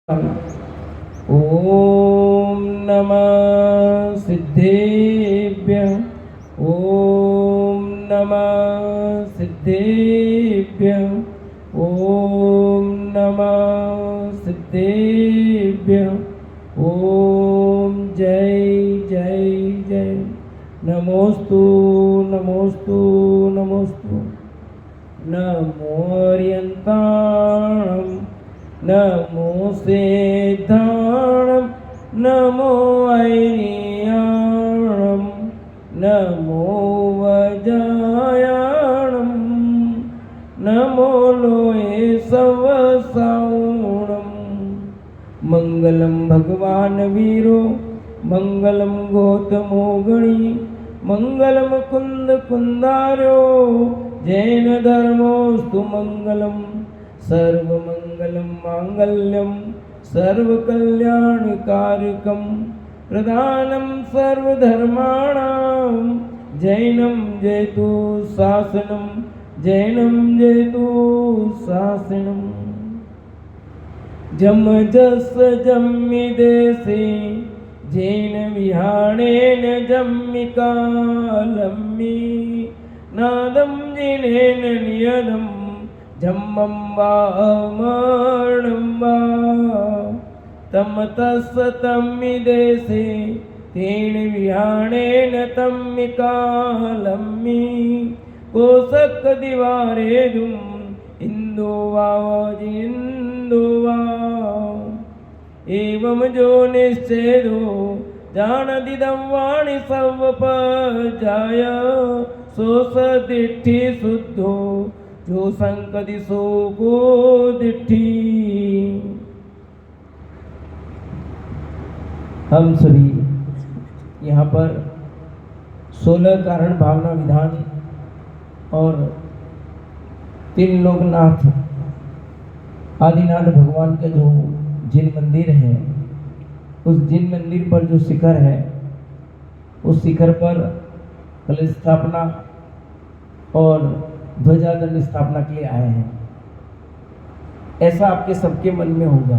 ओम नमः सिद्धेभ्यः। ओम नमः सिद्धेभ्यः। ओम नमः सिद्धेभ्यः। ओम जय जय जय। नमोस्तु नमोस्तु नमोस्तु। नमो अर्यन्ताणं नमो सिद्धाणं नमो ऐर्याणं नमो वज्रायाणं नमो लोये सवसावणं। मंगलम भगवान वीरो मंगलम गौतमो गणी मंगलम कुंद कुंदारो जैन धर्मोस्तु मंगलम सर्वमंगलम मांगल्यम सर्वकल्याणकारकम प्रधानम सर्वधर्माणां जैनम जयतु शासनम जैनम जयतु शासनम। जम जस जम्मि देशे जैन विहाणेन जम्मिकालम्मि नादं जिनेन नियदं जम्मं वामणं वा तम तस्स तम्मि देशे तेन विहाणेन तम्मिकालम्मि कोसक दिवारेदुम् इंदो वाजिंदो वा एवं जो निश्चेदो जानदिदं वाणि सर्वपजाय सो सदिष्ठि शुद्धो जो संकदि सो को दिष्ठि। हम सभी यहाँ पर 16 कारण भावना विधान और 3 लोकनाथ आदिनाथ भगवान का जो जिन मंदिर है, उस जिन मंदिर पर जो शिखर है, उस शिखर पर कलश स्थापना और ध्वजा दंड स्थापना के लिए आए हैं। ऐसा आपके सबके मन में होगा,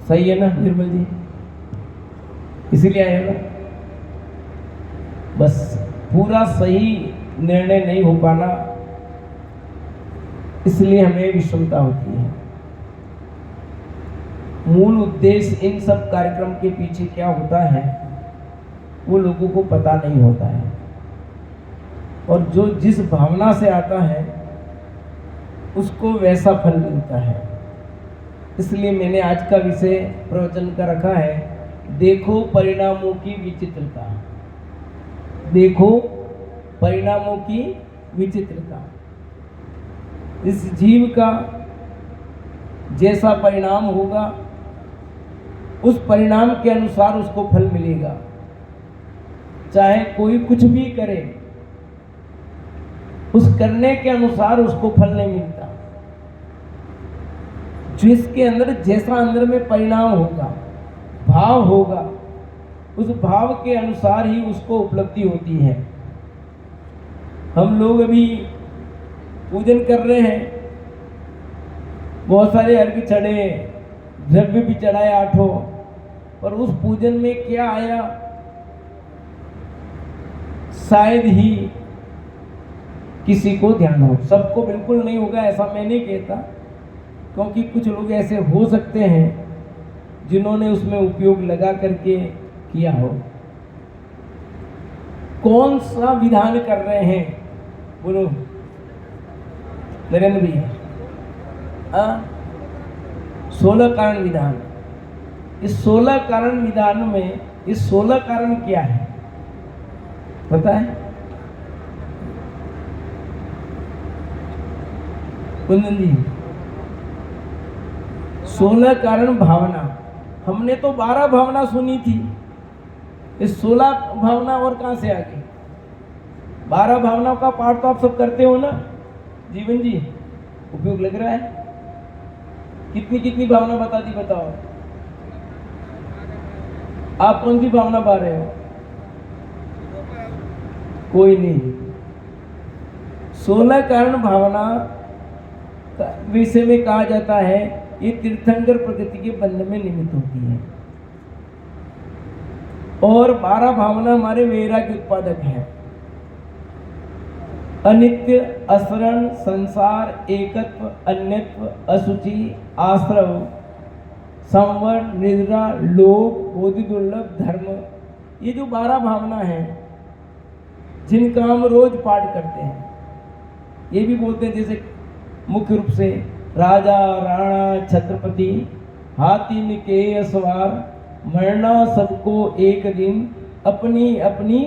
सही है ना निर्मल जी? इसीलिए आए ना। बस पूरा सही निर्णय नहीं हो पाना, इसलिए हमें विषमता होती है। मूल उद्देश्य इन सब कार्यक्रम के पीछे क्या होता है वो लोगों को पता नहीं होता है, और जो जिस भावना से आता है उसको वैसा फल मिलता है। इसलिए मैंने आज का विषय प्रवचन का रखा है, देखो परिणामों की विचित्रता। देखो परिणामों की विचित्रता। इस जीव का जैसा परिणाम होगा उस परिणाम के अनुसार उसको फल मिलेगा। चाहे कोई कुछ भी करे, उस करने के अनुसार उसको फल नहीं मिलता। जिसके अंदर जैसा अंदर में परिणाम होगा, भाव होगा, उस भाव के अनुसार ही उसको उपलब्धि होती है। हम लोग अभी पूजन कर रहे हैं, बहुत सारे अर्घ चढ़े, द्रव्य भी चढ़ाए 8, पर उस पूजन में क्या आया शायद ही किसी को ध्यान हो। सबको बिल्कुल नहीं होगा ऐसा मैं नहीं कहता, क्योंकि कुछ लोग ऐसे हो सकते हैं जिन्होंने उसमें उपयोग लगा करके किया हो। कौन सा विधान कर रहे हैं बोलो नरेंद्र भैया? 16 कारण विधान। इस 16 कारण विधान में इस 16 कारण क्या है पता है कुंदन जी? 16 कारण भावना। हमने तो 12 भावना सुनी थी, इस 16 भावना और कहां से आ गई? 12 भावनाओं का पाठ तो आप सब करते हो ना जीवन जी, उपयोग लग रहा है? कितनी कितनी भावना बता दी, बताओ आप कौन सी भावना पा रहे हो? कोई नहीं। 16 कारण भावना विषय में कहा जाता है ये तीर्थंकर प्रकृति के बंधन में निमित्त होती है। और 12 भावना हमारे वैराग्य उत्पादक है। अनित्य, असरण, संसार, एकत्व, अन्यत्व, अशुचि, आश्रव, संवर, निद्रा, लोभ, बोधि दुर्लभ, धर्म, ये जो 12 भावना है जिनका हम रोज पाठ करते हैं, ये भी बोलते हैं जैसे मुख्य रूप से राजा, राणा, छत्रपति, हाथी में के सवार, मरना सबको एक दिन, अपनी अपनी,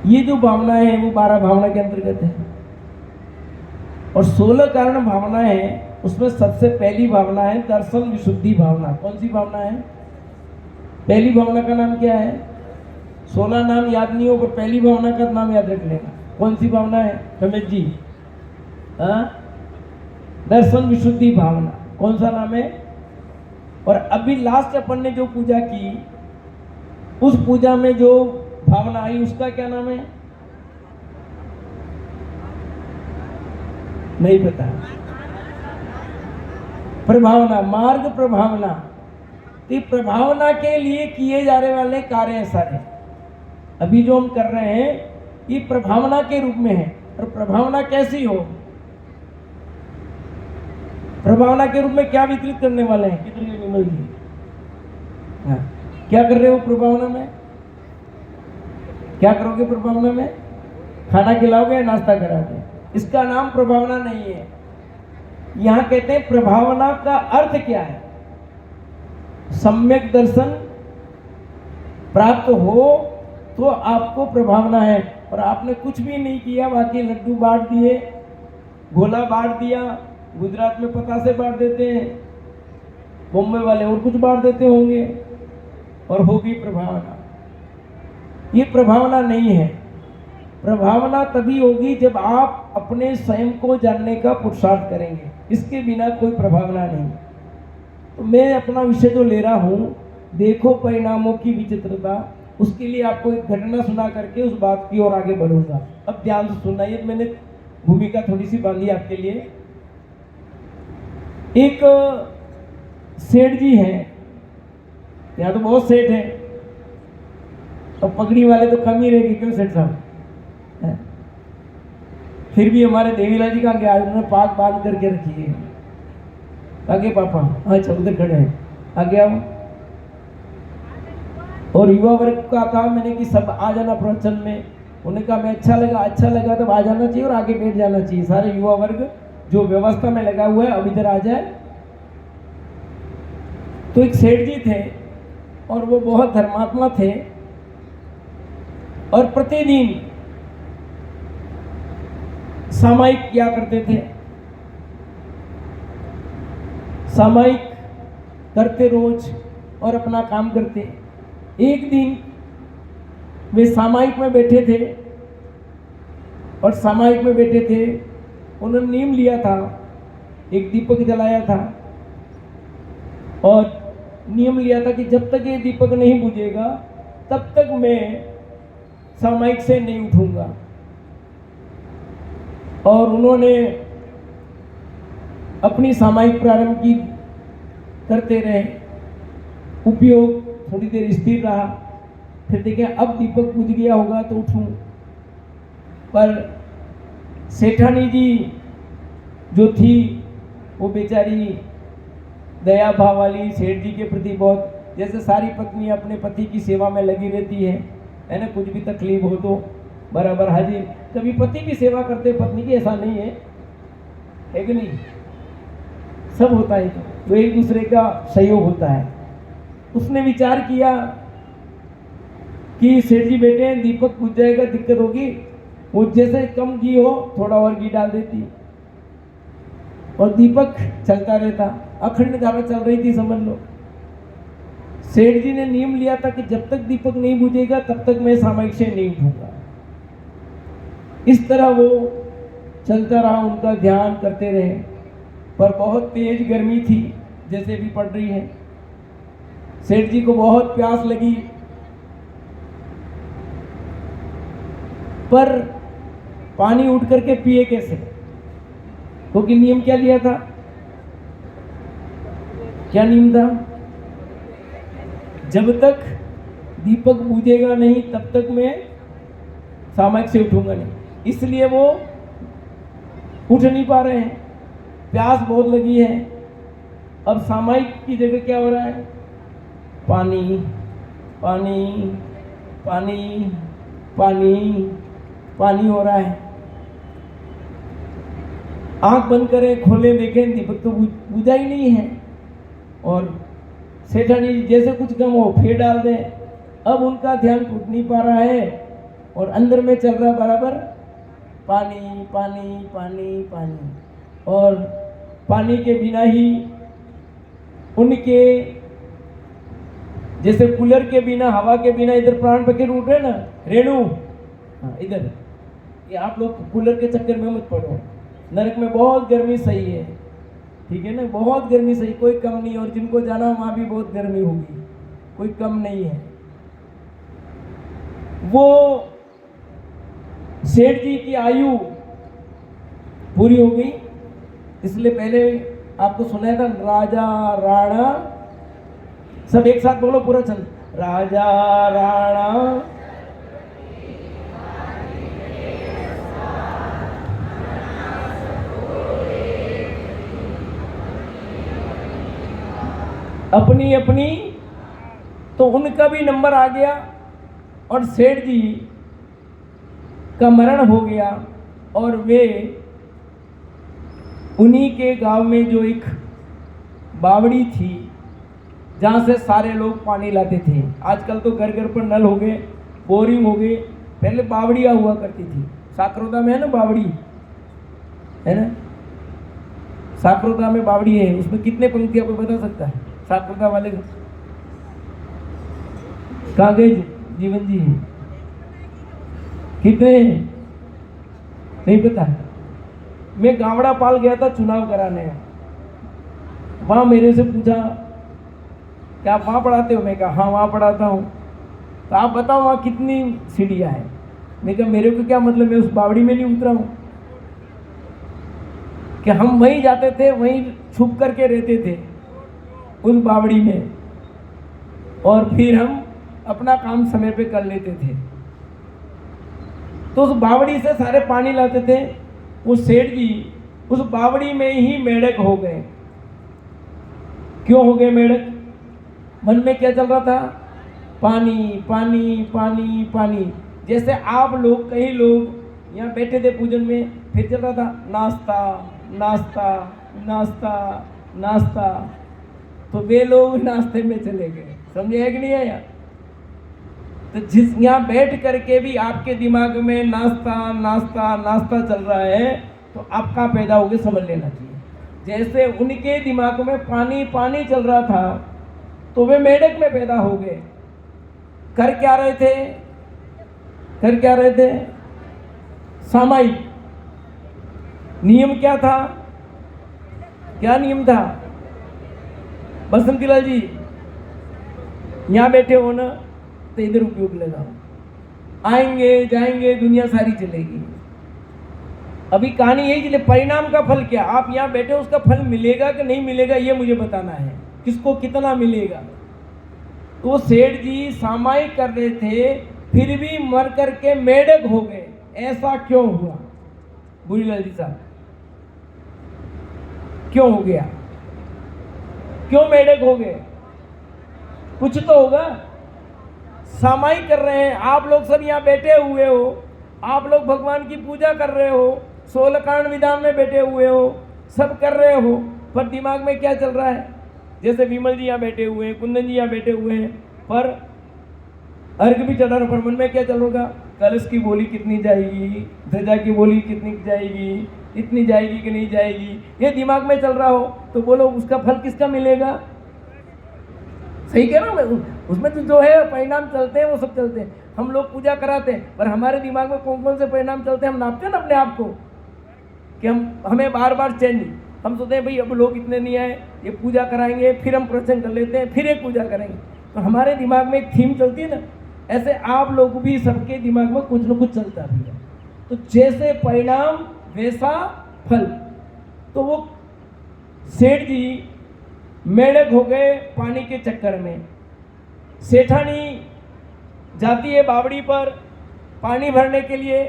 ये जो भावना है वो 12 भावना के अंतर्गत है। और 16 कारण भावना है, उसमें सबसे पहली भावना है दर्शन विशुद्धि भावना। कौन सी भावना है? पहली भावना का नाम क्या है? 16 नाम याद नहीं हो, पर पहली भावना का नाम याद रख लेना। कौन सी भावना है रमेश जी? दर्शन विशुद्धि भावना। कौन सा नाम है? और अभी लास्ट अपन ने जो पूजा की, उस पूजा में जो भावना आई उसका क्या नाम है? नहीं पता। प्रभावना, मार्ग प्रभावना। तो प्रभावना के लिए किए जाने वाले कार्य हैं सारे। अभी जो हम कर रहे हैं ये प्रभावना के रूप में है। और प्रभावना कैसी हो? प्रभावना के रूप में क्या वितरित करने वाले हैं? कितनी विमल जी? हाँ, क्या कर रहे हो प्रभावना में? क्या करोगे प्रभावना में? खाना खिलाओगे या नाश्ता कराओगे? इसका नाम प्रभावना नहीं है। यहां कहते हैं प्रभावना का अर्थ क्या है? सम्यक दर्शन प्राप्त हो तो आपको प्रभावना है। और आपने कुछ भी नहीं किया, बाकी लड्डू बांट दिए, गोला बांट दिया, गुजरात में पतासे बांट देते हैं, बॉम्बे वाले और कुछ बांट देते होंगे, और होगी प्रभावना। ये प्रभावना नहीं है। प्रभावना तभी होगी जब आप अपने स्वयं को जानने का पुरुषार्थ करेंगे। इसके बिना कोई प्रभावना नहीं। तो मैं अपना विषय जो ले रहा हूं, देखो परिणामों की विचित्रता, उसके लिए आपको एक घटना सुना करके उस बात की ओर आगे बढ़ूंगा। अब ध्यान से सुनना, ये मैंने भूमिका थोड़ी सी बांधी आपके लिए। एक सेठ जी हैं, यहाँ तो बहुत सेठ हैं, तो पगड़ी वाले तो कम ही रहेगी, क्यों सेठ साहब? फिर भी हमारे देवीलाल जी का आगे उन्होंने पाग बांध करके रखी है। आगे पापा, अच्छा उधर खड़े हैं, आगे आओ। और युवा वर्ग का कहा मैंने कि सब आ जाना प्रवचन में। उन्होंने कहा मैं अच्छा लगा तब आ जाना चाहिए और आगे बैठ जाना चाहिए। सारे युवा वर्ग जो व्यवस्था में लगा हुआ है अब इधर आ जाए। तो एक सेठ जी थे और वो बहुत धर्मात्मा थे और प्रतिदिन सामायिक किया करते थे। सामायिक करते रोज और अपना काम करते। एक दिन वे सामायिक में बैठे थे और सामायिक में बैठे थे, उन्होंने नियम लिया था, एक दीपक जलाया था और नियम लिया था कि जब तक ये दीपक नहीं बुझेगा तब तक मैं सामायिक से नहीं उठूंगा। और उन्होंने अपनी सामायिक प्रारंभ की, करते रहे, उपयोग थोड़ी देर स्थिर रहा, फिर देखे अब दीपक बुझ गया होगा तो उठूं। पर सेठानी जी जो थी वो बेचारी दया भाव वाली, सेठ जी के प्रति बहुत, जैसे सारी पत्नी अपने पति की सेवा में लगी रहती है ना, कुछ भी तकलीफ हो तो बराबर हाजिर। कभी पति की सेवा करते पत्नी की, ऐसा नहीं है कि नहीं? सब होता है, तो एक दूसरे का सहयोग होता है। उसने विचार किया कि सेठ जी बेटे दीपक बुझ जाएगा, दिक्कत होगी, वो जैसे कम घी हो थोड़ा और घी डाल देती और दीपक चलता रहता। अखंड धारा चल रही थी समझ लो। सेठ जी ने नियम लिया था कि जब तक दीपक नहीं बुझेगा तब तक मैं सामायिक से नहीं उठूंगा। इस तरह वो चलता रहा, उनका ध्यान करते रहे। पर बहुत तेज गर्मी थी, जैसे भी पड़ रही है। सेठ जी को बहुत प्यास लगी, पर पानी उठ करके पिए कैसे? क्योंकि नियम क्या लिया था? क्या नियम था? जब तक दीपक बुझेगा नहीं तब तक मैं सामायिक से उठूंगा नहीं। इसलिए वो उठ नहीं पा रहे हैं, प्यास बहुत लगी है। अब सामायिक की जगह क्या हो रहा है? पानी पानी पानी पानी पानी हो रहा है। आंख बंद करें खोलें देखें दीपक तो बुझा ही नहीं है। और सेठानी जैसे कुछ कम हो फिर डाल दें। अब उनका ध्यान टूट नहीं पा रहा है और अंदर में चल रहा बराबर पानी पानी पानी पानी। और पानी के बिना ही उनके जैसे कूलर के बिना हवा के बिना इधर प्राण पखेरु उठ रहे ना रेणु, हाँ इधर। ये आप लोग कूलर के चक्कर में मत पड़ो, नरक में बहुत गर्मी सही है, ठीक है ना, बहुत गर्मी सही, कोई कम नहीं। और जिनको जाना वहां भी बहुत गर्मी होगी, कोई कम नहीं है। वो सेठ जी की आयु पूरी हो गई, इसलिए पहले आपको सुनाया था राजा राणा, सब एक साथ बोलो पूरा छंद, राजा राणा अपनी अपनी, तो उनका भी नंबर आ गया और सेठ जी का मरण हो गया। और वे उन्हीं के गांव में जो एक बावड़ी थी जहाँ से सारे लोग पानी लाते थे। आजकल तो घर घर पर नल हो गए, बोरिंग हो गए, पहले बावड़ियाँ हुआ करती थी। साकरोदा में है ना बावड़ी, है ना, साकरोदा में बावड़ी है, उसमें कितने पंक्ति आपको बता सकता है? साकरोदा वाले कहाँ गए जीवन जी? कितने नहीं पता। मैं गावड़ा पाल गया था चुनाव कराने, वहां मेरे से पूछा क्या आप वहां पढ़ाते हो? मैं कहा हाँ वहां पढ़ाता हूँ। तो आप बताओ वहां कितनी सीढ़ियां हैं? मैं कहा मेरे को क्या मतलब, मैं उस बावड़ी में नहीं उतरा हूं। कि हम वहीं जाते थे, वहीं छुप करके रहते थे उस बावड़ी में, और फिर हम अपना काम समय पे कर लेते थे। तो उस बावड़ी से सारे पानी लाते थे। वो सेठ जी उस बावड़ी में ही मेढक हो गए। क्यों हो गए मेढक? मन में क्या चल रहा था? पानी पानी पानी पानी। जैसे आप लोग, कई लोग यहाँ बैठे थे पूजन में, फिर चल रहा था नाश्ता नाश्ता नाश्ता नाश्ता, तो वे लोग नाश्ते में चले गए। समझे है कि नहीं आया? तो जिस यहाँ बैठ करके भी आपके दिमाग में नाश्ता नाश्ता नाश्ता चल रहा है, तो आपका पैदा हो गया, समझ लेना चाहिए। जैसे उनके दिमाग में पानी पानी चल रहा था, तो वे मेढक में पैदा हो गए। कर क्या रहे थे? कर क्या रहे थे? सामायिक। नियम क्या था? क्या नियम था? बसंतीलाल जी यहाँ बैठे हो ना, तो इधर उपयोग लगाओ। आएंगे जाएंगे, दुनिया सारी चलेगी। अभी कहानी यही चले, परिणाम का फल क्या? आप यहाँ बैठे हो, उसका फल मिलेगा कि नहीं मिलेगा ये मुझे बताना है, किसको कितना मिलेगा। तो सेठ जी सामायिक कर रहे थे, फिर भी मर करके मेढक हो गए। ऐसा क्यों हुआ बुरीलाल जी साहब? क्यों हो गया? क्यों मेढक हो गए? कुछ तो होगा। सामायिक कर रहे हैं, आप लोग सब यहाँ बैठे हुए हो, आप लोग भगवान की पूजा कर रहे हो, 16 कांड विधान में बैठे हुए हो, सब कर रहे हो, पर दिमाग में क्या चल रहा है? जैसे विमल जी यहाँ बैठे हुए हैं, कुंदन जी यहाँ बैठे हुए हैं, पर अर्घ भी चढ़ा रहा, पर मन में क्या चल रहा? कलश की बोली कितनी जाएगी, ध्वजा की बोली कितनी जाएगी, इतनी जाएगी कि नहीं जाएगी, ये दिमाग में चल रहा हो, तो बोलो उसका फल किसका मिलेगा? सही कह रहा हूं मैं? उसमें तो जो है परिणाम चलते हैं वो सब चलते हैं। हम लोग पूजा कराते हैं, पर हमारे दिमाग में कौन कौन से परिणाम चलते हैं हम नापते हैं ना अपने आप को, कि हमें बार बार चेंज। हम सोचते हैं भाई अब लोग इतने नहीं आए, ये पूजा कराएंगे, फिर हम प्रसंग कर लेते हैं, फिर एक पूजा करेंगे। तो हमारे दिमाग में एक थीम चलती है ना, ऐसे आप लोग भी, सबके दिमाग में कुछ न कुछ चलता भी है। तो जैसे परिणाम वैसा फल। तो वो सेठ जी मेढक हो गए पानी के चक्कर में। सेठानी जाती है बावड़ी पर पानी भरने के लिए,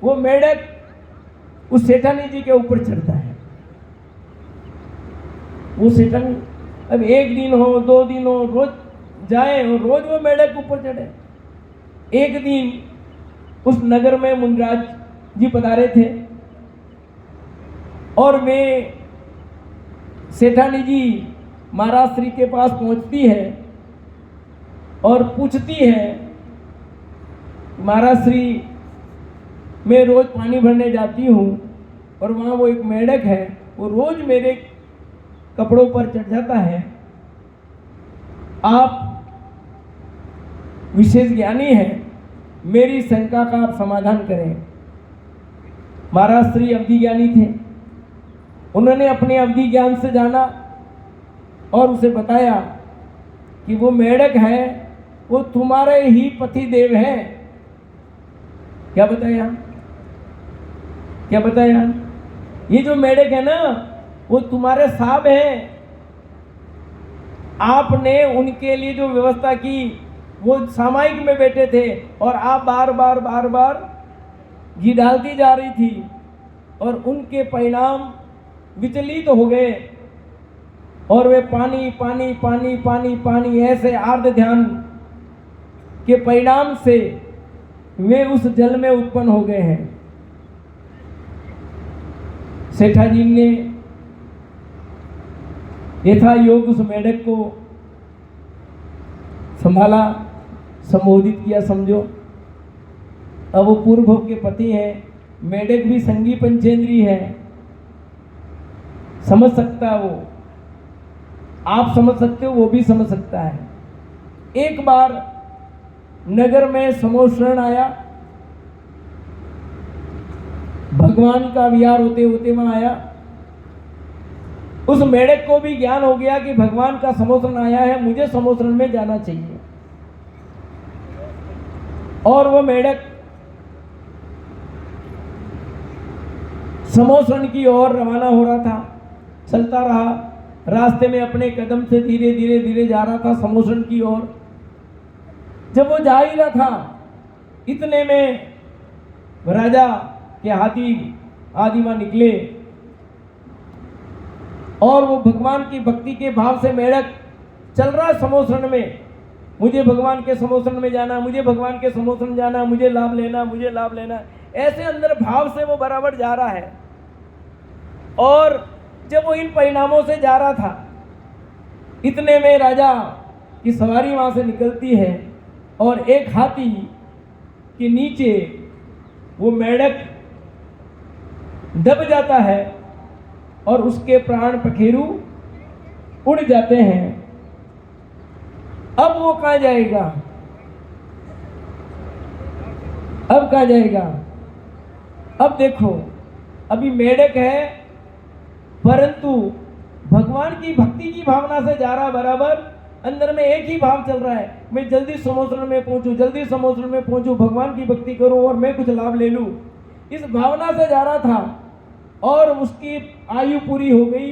वो मेढक उस सेठानी जी के ऊपर चढ़ता है। वो सेठानी अब एक दिन हो, 2 दिन हो, रोज जाए और रोज वो मेढक ऊपर चढ़े। एक दिन उस नगर में मुनिराज जी पधारे थे और वे सेठानी जी महाराज श्री के पास पहुंचती है और पूछती है, महाराज श्री मैं रोज पानी भरने जाती हूँ और वहाँ वो एक मेढक है, वो रोज मेरे कपड़ों पर चढ़ जाता है, आप विशेष ज्ञानी हैं, मेरी शंका का आप समाधान करें। महाराज श्री अवधि ज्ञानी थे, उन्होंने अपने अवधि ज्ञान से जाना और उसे बताया कि वो मेढक है, वो तुम्हारे ही पति देव है। क्या बताया? क्या बताया? ये जो मेढक है ना, वो तुम्हारे साहब हैं। आपने उनके लिए जो व्यवस्था की, वो सामायिक में बैठे थे और आप बार बार घी डालती जा रही थी और उनके परिणाम विचलित हो गए और वे पानी पानी पानी पानी पानी ऐसे आर्द्र ध्यान के परिणाम से वे उस जल में उत्पन्न हो गए हैं। सेठा जी ने यथा योग उस मेढक को संभाला, संबोधित किया। समझो, अब वो पूर्व भव के पति हैं, मेढक भी संगी पंचेंद्री है, समझ सकता है वो, आप समझ सकते हो, वो भी समझ सकता है। एक बार नगर में समोषण आया, भगवान का विहार होते होते वहां आया। उस मेढक को भी ज्ञान हो गया कि भगवान का समोषण आया है, मुझे समोषण में जाना चाहिए। और वो मेढक समोषण की ओर रवाना हो रहा था, चलता रहा, रास्ते में अपने कदम से धीरे धीरे धीरे जा रहा था समोषण की ओर। जब वो जा ही रहा था, इतने में राजा के हाथी आदि वहां निकले और वो भगवान की भक्ति के भाव से मेढक चल रहा समोषण में, मुझे भगवान के समोषण में जाना, मुझे भगवान के समोषण जाना, मुझे लाभ लेना, मुझे लाभ लेना, ऐसे अंदर भाव से वो बराबर जा रहा है। और जब वो इन परिणामों से जा रहा था, इतने में राजा की सवारी वहां से निकलती है और एक हाथी के नीचे वो मेढक दब जाता है और उसके प्राण पखेरु उड़ जाते हैं। अब वो कहाँ जाएगा? अब कहाँ जाएगा? अब देखो, अभी मेढक है परंतु भगवान की भक्ति की भावना से जा रहा, बराबर अंदर में एक ही भाव चल रहा है, मैं जल्दी समोषण में पहुंचूं, जल्दी समोषण में पहुंचूं, भगवान की भक्ति करूं और मैं कुछ लाभ ले लूं, इस भावना से जा रहा था। और उसकी आयु पूरी हो गई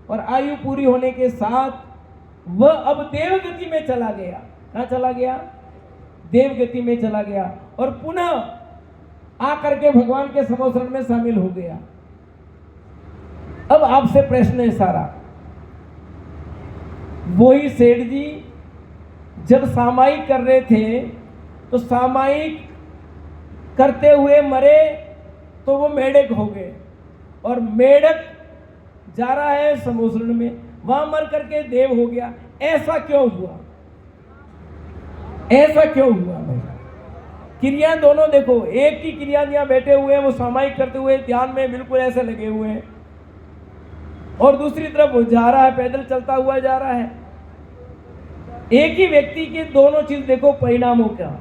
और आयु पूरी होने के साथ वह अब देवगति में चला गया। कहाँ चला गया? देवगति में चला गया और पुनः आकर के भगवान के समोषण में शामिल हो गया। अब आपसे प्रश्न है सारा, वही सेठ जी जब सामायिक कर रहे थे तो सामायिक करते हुए मरे तो वो मेढक हो गए और मेढक जा रहा है समोषण में, वहां मर करके देव हो गया। ऐसा क्यों हुआ? ऐसा क्यों हुआ भाई? क्रिया दोनों देखो, एक की क्रिया यहाँ बैठे हुए हैं, वो सामायिक करते हुए ध्यान में बिल्कुल ऐसे लगे हुए हैं और दूसरी तरफ वो जा रहा है, पैदल चलता हुआ जा रहा है। एक ही व्यक्ति के दोनों चीज देखो परिणामों का।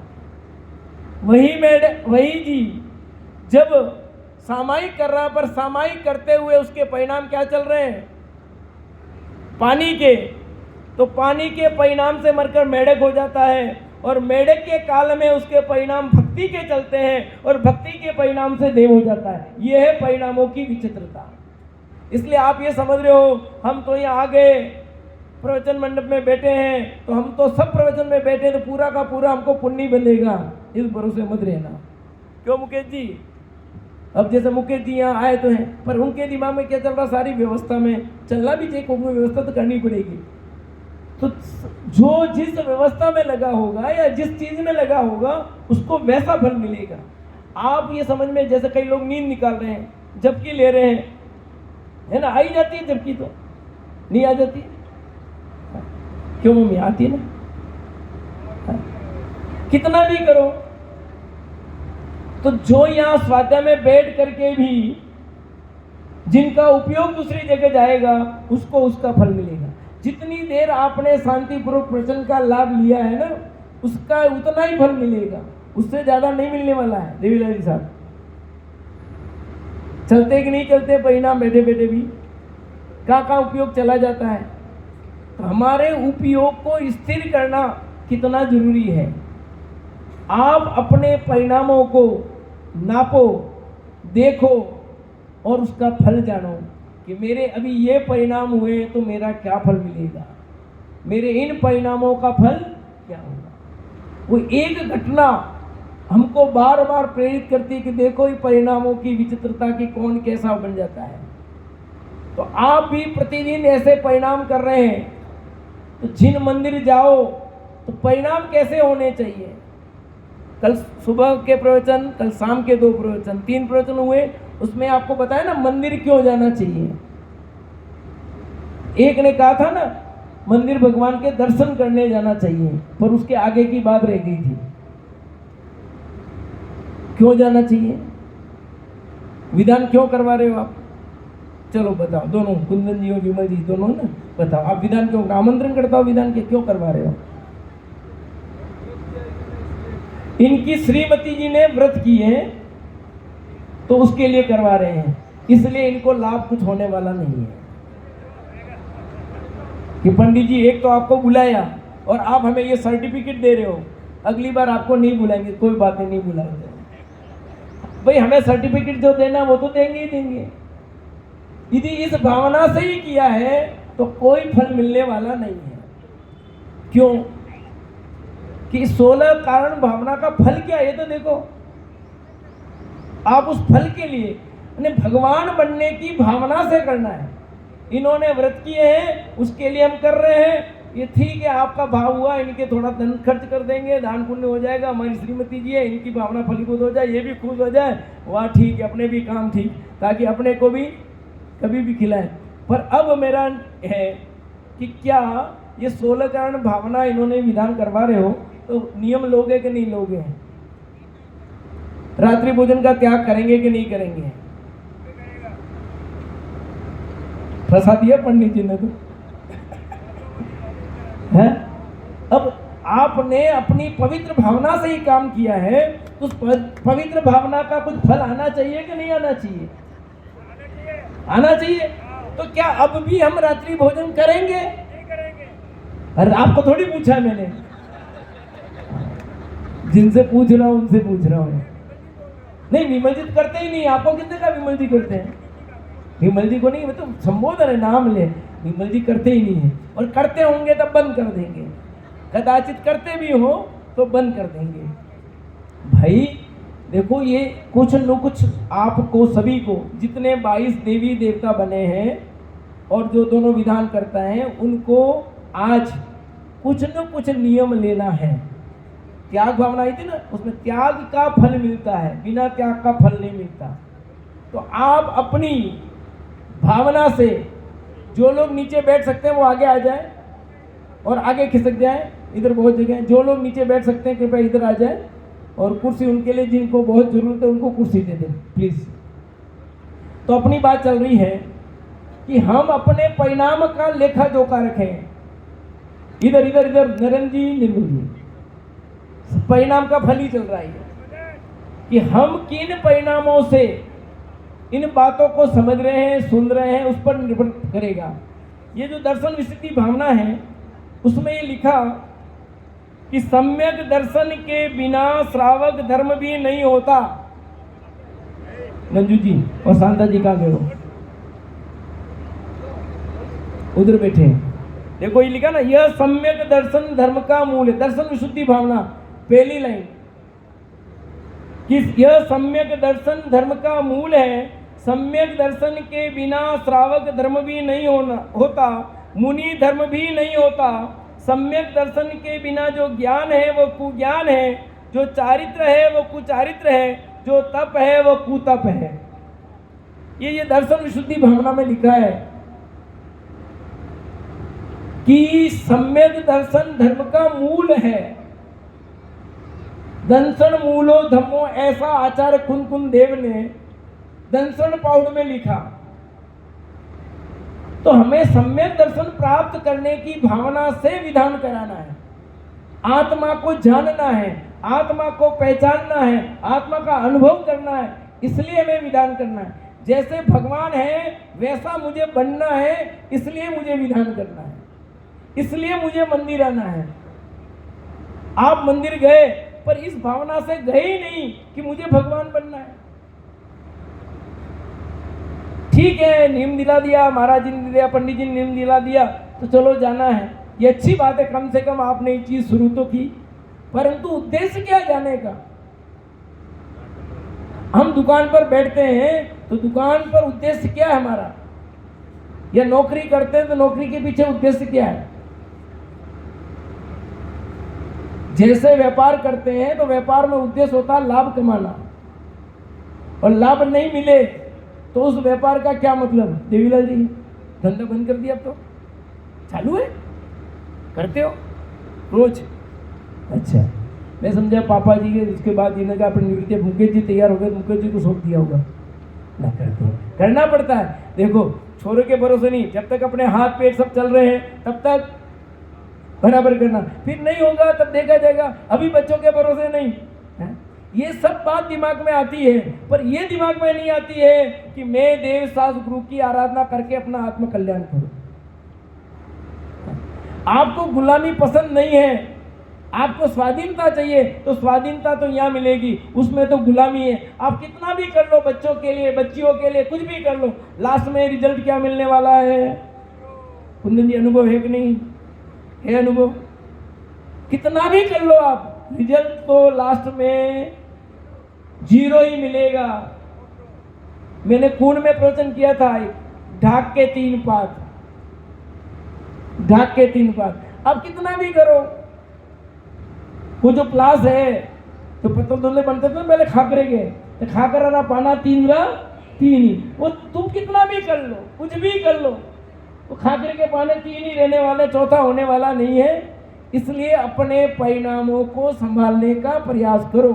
वही जी जब सामायिक कर रहा, पर सामायिक करते हुए उसके परिणाम क्या चल रहे हैं? पानी के। तो पानी के परिणाम से मरकर मेढक हो जाता है और मेढक के काल में उसके परिणाम भक्ति के चलते हैं और भक्ति के परिणाम से देव हो जाता है। यह है परिणामों की विचित्रता। इसलिए आप ये समझ रहे हो हम तो यहाँ आ गए प्रवचन मंडप में बैठे हैं तो हम तो सब प्रवचन में बैठे तो पूरा का पूरा हमको पुण्य बनेगा, इस भरोसे मत रहना। क्यों मुकेश जी? अब जैसे मुकेश जी यहाँ आए तो हैं, पर उनके दिमाग में क्या चल रहा, सारी व्यवस्था में चलना भी चाहिए, कोई व्यवस्था तो करनी पड़ेगी। तो जो जिस व्यवस्था में लगा होगा या जिस चीज में लगा होगा उसको वैसा फल मिलेगा। आप ये समझ में, जैसे कई लोग नींद निकाल रहे हैं, झपकी ले रहे हैं, है ना, आई जाती है झपकी, तो नहीं आ जाती? क्यों मम्मी? आती ना। कितना भी करो तो जो यहाँ स्वाध्याय में बैठ करके भी जिनका उपयोग दूसरी जगह जाएगा उसको उसका फल मिलेगा। जितनी देर आपने शांतिपूर्वक प्रवचन का लाभ लिया है ना, उसका उतना ही फल मिलेगा, उससे ज्यादा नहीं मिलने वाला है। देवीलाल जी साहब चलते कि नहीं चलते परिणाम, बैठे बैठे भी कहाँ उपयोग चला जाता है। तो हमारे उपयोग को स्थिर करना कितना जरूरी है। आप अपने परिणामों को नापो, देखो और उसका फल जानो कि मेरे अभी ये परिणाम हुए तो मेरा क्या फल मिलेगा, मेरे इन परिणामों का फल क्या होगा। वो एक घटना हमको बार बार प्रेरित करती है कि देखो ये परिणामों की विचित्रता की कौन कैसा बन जाता है। तो आप भी प्रतिदिन ऐसे परिणाम कर रहे हैं, तो जिन मंदिर जाओ तो परिणाम कैसे होने चाहिए। कल सुबह के प्रवचन, कल शाम के 2 प्रवचन, 3 प्रवचन हुए, उसमें आपको बताया ना मंदिर क्यों जाना चाहिए। एक ने कहा था ना मंदिर भगवान के दर्शन करने जाना चाहिए, पर उसके आगे की बात रह गई थी। क्यों जाना चाहिए? विधान क्यों करवा रहे हो आप? चलो बताओ, दोनों कुंदन जी और विमल जी दोनों ना बताओ, आप विधान क्यों, आमंत्रण करता हो विधान के, क्यों करवा रहे हो? इनकी श्रीमती जी ने व्रत किए हैं तो उसके लिए करवा रहे हैं, इसलिए इनको लाभ कुछ होने वाला नहीं है कि पंडित जी एक तो आपको बुलाया और आप हमें ये सर्टिफिकेट दे रहे हो, अगली बार आपको नहीं बुलाएंगे। कोई बात नहीं बुलाएंगे भाई, हमें सर्टिफिकेट जो देना वो तो देंगे ही देंगे। यदि इस भावना से ही किया है तो कोई फल मिलने वाला नहीं है। क्यों कि 16 कारण भावना का फल क्या है, ये तो देखो। आप उस फल के लिए उन्हें भगवान बनने की भावना से करना है। इन्होंने व्रत किए हैं उसके लिए हम कर रहे हैं, ये ठीक है, आपका भाव हुआ, इनके थोड़ा धन खर्च कर देंगे, दान पुण्य हो जाएगा, हमारी श्रीमती जी है, इनकी भावना फलीभूत हो जाए, ये भी खुश हो जाए, वाह ठीक है, अपने भी काम ठीक, ताकि अपने को भी कभी भी खिलाए। पर अब मेरा है कि क्या ये 16 कारण भावना इन्होंने विधान करवा रहे हो तो नियम लोगे कि नहीं लोगे? रात्रि भोजन का त्याग करेंगे कि नहीं करेंगे? प्रसाद दिया पंडित जी ने तो है। अब आपने अपनी पवित्र भावना से ही काम किया है, तो उस पवित्र भावना का कुछ फल आना चाहिए कि नहीं आना चाहिए? आना चाहिए। तो क्या अब भी हम रात्रि भोजन करेंगे? अरे आपको थोड़ी पूछा मैंने, जिनसे पूछ रहा हूं उनसे पूछ रहा हूं। नहीं, विमल जी करते ही नहीं। आपको कितने का विमल जी करते हैं? विमल जी को नहीं, मतलब संबोधन है, नाम ले, विमल जी करते ही नहीं है। और करते होंगे तब बंद कर देंगे, कदाचित करते भी हो तो बंद कर देंगे। भाई देखो, ये कुछ न कुछ आपको सभी को, जितने 22 देवी देवता बने हैं और जो दोनों विधान करता है, उनको आज कुछ न कुछ नियम लेना है। त्याग भावना आई थी ना, उसमें त्याग का फल मिलता है, बिना त्याग का फल नहीं मिलता। तो आप अपनी भावना से, जो लोग नीचे बैठ सकते हैं वो आगे आ जाए और आगे खिसक जाए। इधर बहुत जगह है, जो लोग नीचे बैठ सकते हैं कृपया इधर आ जाए, और कुर्सी उनके लिए जिनको बहुत जरूरत है उनको कुर्सी दे दें प्लीज। तो अपनी बात चल रही है कि हम अपने परिणाम का लेखा जोखा रखें। इधर इधर इधर नरेंद्र जी, नीलू जी, परिणाम का फल ही चल रहा है कि हम किन परिणामों से इन बातों को समझ रहे हैं, सुन रहे हैं, उस पर निर्भर करेगा। ये जो दर्शन विशुद्धि भावना है, उसमें ये लिखा कि सम्यक दर्शन के बिना श्रावक धर्म भी नहीं होता। मंजू जी और शांता जी कहाँ गए हो? उधर बैठे हैं। देखो ये लिखा ना, यह सम्यक दर्शन धर्म का मूल है। दर्शन विशुद्धि भावना, पहली लाइन कि यह सम्यक दर्शन धर्म का मूल है। सम्यक दर्शन के बिना श्रावक धर्म भी नहीं होता, मुनि धर्म भी नहीं होता। सम्यक दर्शन के बिना जो ज्ञान है वो कुज्ञान है, जो चारित्र है वो कुचारित्र है, जो तप है वो कुतप है। ये दर्शन विशुद्धि भावना में लिखा है कि सम्यक दर्शन धर्म का मूल है। दंसन मूलो धम्मो, ऐसा आचार्य कुन देव ने दंसन पाउड में लिखा। तो हमें सम्यक दर्शन प्राप्त करने की भावना से विधान कराना है। आत्मा को जानना है, आत्मा को पहचानना है, आत्मा का अनुभव करना है, इसलिए हमें विधान करना है। जैसे भगवान है वैसा मुझे बनना है, इसलिए मुझे विधान करना है, इसलिए मुझे मंदिर आना है। आप मंदिर गए पर इस भावना से गए ही नहीं कि मुझे भगवान बनना है। ठीक है, नियम दिला दिया, महाराज जी ने दिया, पंडित जी ने नियम दिला दिया, तो चलो जाना है, ये अच्छी बात है। कम से कम आपने ये चीज शुरू तो की, परंतु उद्देश्य क्या जाने का? हम दुकान पर बैठते हैं तो दुकान पर उद्देश्य क्या है हमारा? या नौकरी करते हैं तो नौकरी के पीछे उद्देश्य क्या है? जैसे व्यापार करते हैं तो व्यापार में उद्देश्य होता है लाभ कमाना, और लाभ नहीं मिले तो उस व्यापार का क्या मतलब? देवीलाल जी धंधा बंद कर दिया, अब तो चालू है, करते हो रोज? अच्छा, मैं समझा पापा जी के उसके बाद इन्हें कहा अपने निवृत्ति मुकेश जी तैयार हो गए, मुकेश जी को सौंप दिया होगा ना। करते करना पड़ता है। देखो छोरे के भरोसे नहीं, जब तक अपने हाथ पेट सब चल रहे हैं तब तक बराबर करना, फिर नहीं होगा तब देखा जाएगा। अभी बच्चों के भरोसे नहीं है। ये सब बात दिमाग में आती है, पर ये दिमाग में नहीं आती है कि मैं देव शास्त्र गुरु की आराधना करके अपना आत्म कल्याण करूं। आपको गुलामी पसंद नहीं है, आपको स्वाधीनता चाहिए, तो स्वाधीनता तो यहाँ मिलेगी, उसमें तो गुलामी है। आप कितना भी कर लो बच्चों के लिए, बच्चियों के लिए, कुछ भी कर लो, लास्ट में रिजल्ट क्या मिलने वाला है? कुंदन जी अनुभव है कि नहीं है? अनुभव कितना भी कर लो आप, रिजल्ट तो लास्ट में 0 ही मिलेगा। मैंने कुंड में प्रवचन किया था, ढाक के 3 पात, ढाक के 3 पात। अब कितना भी करो, वो जो प्लास है तो पत्थर दोले बनते थे ना पहले खाकरे के, तो खाकरा ना पाना 3 ही, वो तुम कितना भी कर लो, कुछ भी कर लो, तो खाकरे के पाने 3 ही रहने वाले, चौथा होने वाला नहीं है। इसलिए अपने परिणामों को संभालने का प्रयास करो।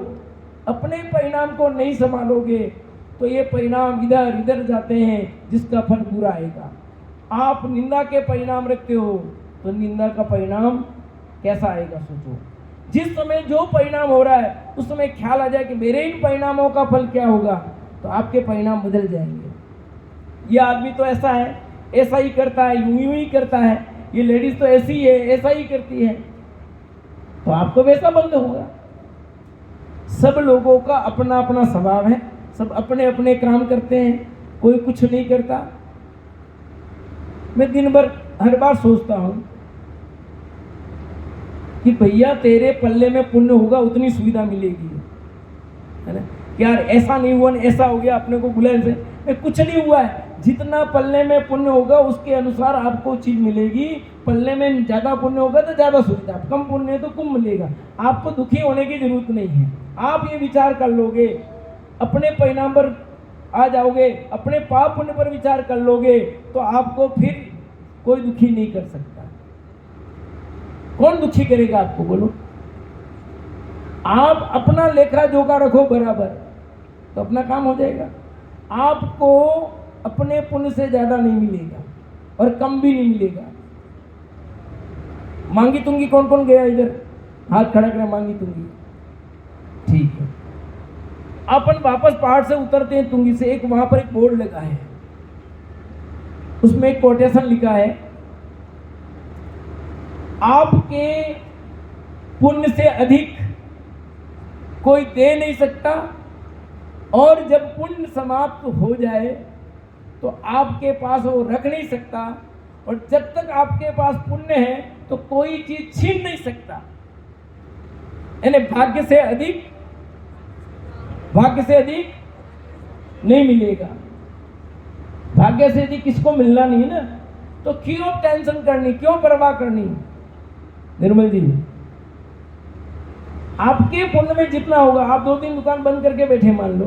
अपने परिणाम को नहीं संभालोगे तो ये परिणाम इधर इधर जाते हैं, जिसका फल बुरा आएगा। आप निंदा के परिणाम रखते हो तो निंदा का परिणाम कैसा आएगा सोचो। जिस समय जो परिणाम हो रहा है उस समय ख्याल आ जाए कि मेरे इन परिणामों का फल क्या होगा, तो आपके परिणाम बदल जाएंगे। ये आदमी तो ऐसा है, ऐसा ही करता है, यूं ही करता है, ये लेडीज तो ऐसी है, ऐसा ही करती है, तो आपको वैसा बंद होगा। सब लोगों का अपना अपना स्वभाव है, सब अपने अपने काम करते हैं, कोई कुछ नहीं करता। मैं दिन भर हर बार सोचता हूं कि भैया तेरे पल्ले में पुण्य होगा उतनी सुविधा मिलेगी, है ना? यार ऐसा नहीं हुआ, ऐसा हो गया, अपने को बुलाए से कुछ नहीं हुआ है। जितना पल्ले में पुण्य होगा उसके अनुसार आपको चीज मिलेगी। पल्ले में ज्यादा पुण्य होगा तो ज्यादा सुविधा, कम पुण्य है तो कम मिलेगा। आपको दुखी होने की जरूरत नहीं है। आप ये विचार कर लोगे, अपने परिणाम पर आ जाओगे, अपने पाप पुण्य पर विचार कर लोगे, तो आपको फिर कोई दुखी नहीं कर सकता। कौन दुखी करेगा आपको, बोलो? आप अपना लेखा जोखा रखो बराबर, तो अपना काम हो जाएगा। आपको अपने पुण्य से ज्यादा नहीं मिलेगा और कम भी नहीं मिलेगा। मांगी तुंगी कौन कौन गया इधर? हाथ खड़ा करें, मांगी तुंगी। ठीक है, अपन वापस पहाड़ से उतरते हैं तुंगी से, एक वहां पर एक बोर्ड लगा है, उसमें एक कोटेशन लिखा है, आपके पुण्य से अधिक कोई दे नहीं सकता, और जब पुण्य समाप्त हो जाए तो आपके पास वो रख नहीं सकता, और जब तक आपके पास पुण्य है तो कोई चीज छीन नहीं सकता। यानी भाग्य से अधिक नहीं मिलेगा। भाग्य से अधिक किसको मिलना नहीं ना, तो क्यों टेंशन करनी, क्यों परवाह करनी। निर्मल जी, आपके पुण्य में जितना होगा, आप 2-3 दुकान बंद करके बैठे मान लो,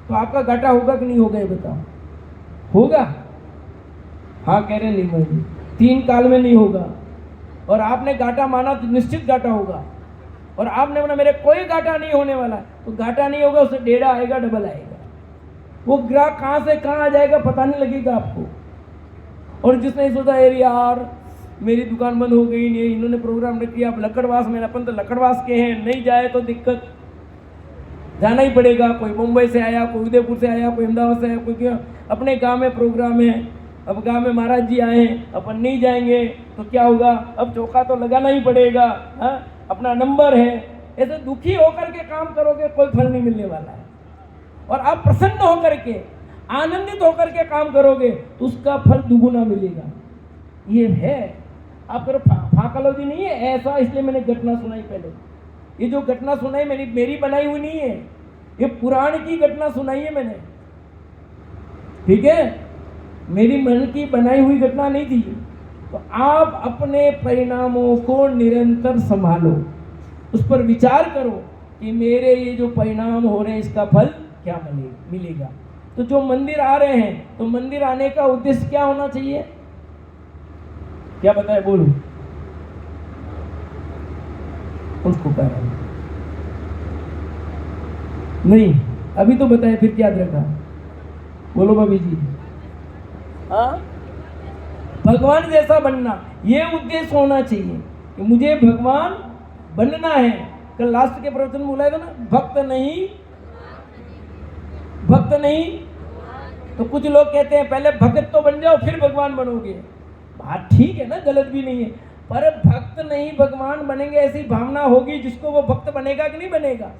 तो आपका घाटा होगा कि नहीं होगा, ये बताओ। होगा? हाँ कह रहे निर्मल जी, 3 काल में नहीं होगा। और आपने घाटा माना तो निश्चित घाटा होगा, और आपने बोला मेरे कोई घाटा नहीं होने वाला, तो घाटा नहीं होगा, उससे डेढ़ा आएगा, डबल आएगा। वो ग्राहक कहाँ से कहाँ आ जाएगा पता नहीं लगेगा आपको। और जिसने सोचा अरे यार मेरी दुकान बंद हो गई, नहीं इन्होंने प्रोग्राम रख दिया, अब लकड़वास में, अपन तो लकड़वास के हैं, नहीं जाए तो दिक्कत, जाना ही पड़ेगा। कोई मुंबई से आया, कोई उदयपुर से आया, कोई अहमदाबाद से आया, कोई क्या, अपने गांव में प्रोग्राम है, अब गांव में महाराज जी आए हैं, अपन नहीं जाएंगे तो क्या होगा, अब चौका तो लगाना ही पड़ेगा, हाँ अपना नंबर है। ऐसे दुखी होकर के काम करोगे कोई फल नहीं मिलने वाला है। और आप प्रसन्न होकर के, आनंदित होकर के काम करोगे तो उसका फल दुगुना मिलेगा। ये है, आप करो फाकलौदी नहीं है ऐसा, इसलिए मैंने घटना सुनाई पहले। ये जो घटना सुनाई मेरी बनाई हुई नहीं है, ये पुराण की घटना सुनाई है मैंने, ठीक है, मेरी मन की बनाई हुई घटना नहीं थी। तो आप अपने परिणामों को निरंतर संभालो, उस पर विचार करो कि मेरे ये जो परिणाम हो रहे हैं इसका फल क्या मिलेगा। तो जो मंदिर आ रहे हैं, तो मंदिर आने का उद्देश्य क्या होना चाहिए, क्या बताए, बोलो। उसको कह रहा हूं नहीं, अभी तो बताए, फिर क्या रखा, बोलो भाभी जी। हाँ, भगवान जैसा बनना, ये उद्देश्य होना चाहिए कि मुझे भगवान बनना है। कल लास्ट के प्रवचन में बोला था ना, भक्त नहीं। तो कुछ लोग कहते हैं पहले भक्त तो बन जाओ फिर भगवान बनोगे। बात ठीक है ना, गलत भी नहीं है, पर भक्त नहीं भगवान बनेंगे ऐसी भावना होगी जिसको वो भक्त बनेगा कि नहीं बनेगा।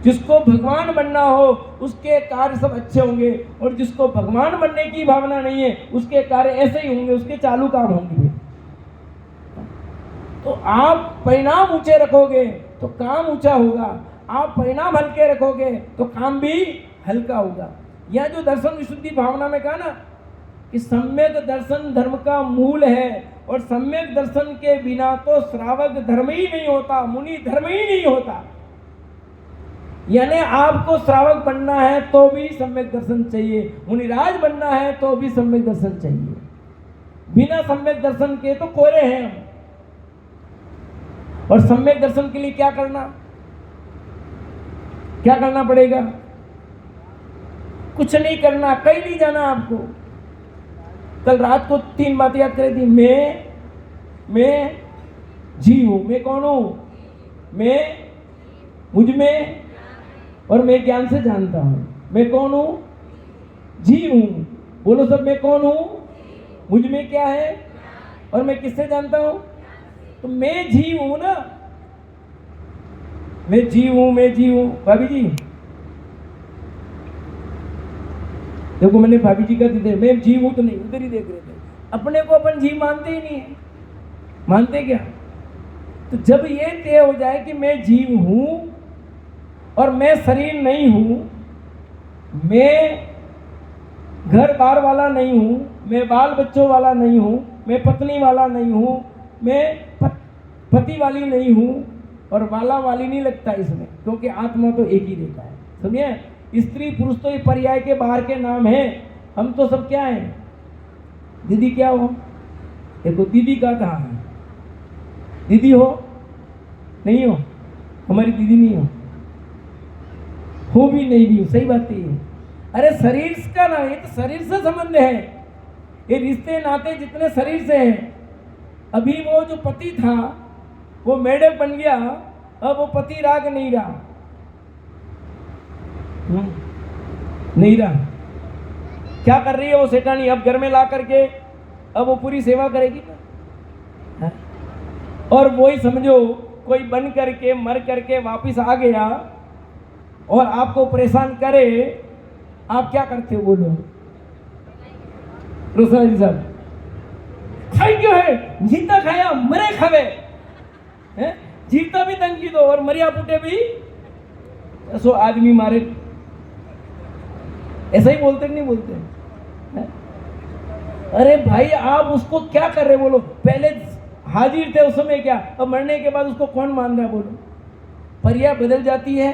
जिसको भगवान बनना हो उसके कार्य सब अच्छे होंगे, और जिसको भगवान बनने की भावना नहीं है उसके कार्य ऐसे ही होंगे, उसके चालू काम होंगे। तो आप परिणाम ऊंचे रखोगे तो काम ऊंचा होगा, आप परिणाम हल्के रखोगे तो काम भी हल्का होगा। यह जो दर्शन विशुद्धि भावना में कहा ना कि सम्यक दर्शन धर्म का मूल है, और सम्यक दर्शन के बिना तो श्रावक धर्म ही नहीं होता, मुनि धर्म ही नहीं होता। यानी आपको श्रावक बनना है तो भी सम्यक दर्शन चाहिए, मुनिराज बनना है तो भी सम्यक दर्शन चाहिए। बिना सम्यक दर्शन के तो कोरे हैं हम। और सम्यक दर्शन के लिए क्या करना पड़ेगा, कुछ नहीं करना, कहीं नहीं जाना आपको। कल रात को 3 बातें याद करी थी, मैं जीव हूं, मैं कौन हूं, मैं मुझ में, और मैं ज्ञान से जानता हूं। मैं कौन हूं, जीव हूं। बोलो सब, मैं कौन हूं, मुझ में क्या है, और मैं किससे जानता हूं, तो मैं जीव हूं ना, मैं जीव हूं। भाभी जी देखो, मैंने भाभी जी का दिए, मैं जीव हूं तो नहीं, उधर ही देख रहे थे। अपने को अपन जीव मानते ही नहीं है, मानते क्या। तो जब ये तय हो जाए कि मैं जीव हूं और मैं शरीर नहीं हूं, मैं घर बार वाला नहीं हूं, मैं बाल बच्चों वाला नहीं हूं, मैं पत्नी वाला नहीं हूं, मैं पति वाली नहीं हूं, और वाला वाली नहीं लगता इसमें, क्योंकि आत्मा तो एक ही रहता है। समझे, स्त्री पुरुष तो ये पर्याय के बाहर के नाम है। हम तो सब क्या है, दीदी क्या हो, देखो दीदी का कहाँ है, दीदी हो नहीं हो, हमारी दीदी नहीं हो भी नहीं भी हो, सही बात है। अरे शरीर का ना, ये तो शरीर से संबंध है, ये रिश्ते नाते जितने शरीर से हैं। अभी वो जो पति था वो मेढक बन गया, अब वो पति राग नहीं रहा, नहीं रहा। क्या कर रही है वो सेठानी, अब घर में ला करके अब वो पूरी सेवा करेगी ना। और वही समझो कोई बन करके मर करके वापिस आ गया और आपको परेशान करे, आप क्या करते हो, बोलो रोशना जी साहब, खाई क्यों है, जीता खाया मरे खावे हैं, जीता भी तंगी दो और मरिया पुटे भी सो आदमी मारे। ऐसा ही बोलते नहीं बोलते हैं? अरे भाई आप उसको क्या कर रहे बोलो, पहले हाजिर थे उस समय क्या, अब मरने के बाद उसको कौन मान रहा है बोलो। पर्याय बदल जाती है,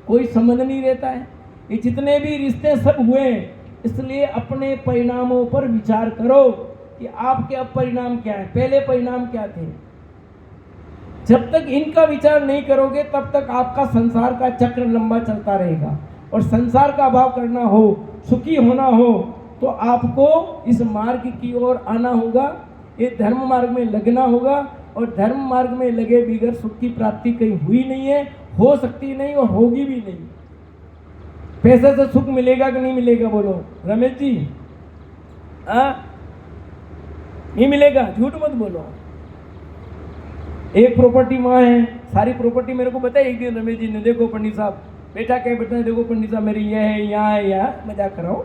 कोई संबंध नहीं रहता है। ये जितने भी रिश्ते सब हुए हैं, इसलिए अपने परिणामों पर विचार करो कि आपके अब परिणाम क्या है, पहले परिणाम क्या थे। जब तक इनका विचार नहीं करोगे तब तक आपका संसार का चक्र लंबा चलता रहेगा। और संसार का अभाव करना हो, सुखी होना हो, तो आपको इस मार्ग की ओर आना होगा, ये धर्म मार्ग में लगना होगा। और धर्म मार्ग में लगे बगैर सुख की प्राप्ति कहीं हुई नहीं है, हो सकती नहीं और होगी भी नहीं। पैसे से सुख मिलेगा कि नहीं मिलेगा बोलो रमेश जी? नहीं मिलेगा, झूठ मत बोलो। एक प्रॉपर्टी वहाँ है, सारी प्रॉपर्टी मेरे को बताई एक दिन रमेश जी ने, देखो पंडित साहब बेटा क्या बेटा, देखो पंडित साहब मेरी ये है, यहाँ है, यहाँ मजाक कराओ,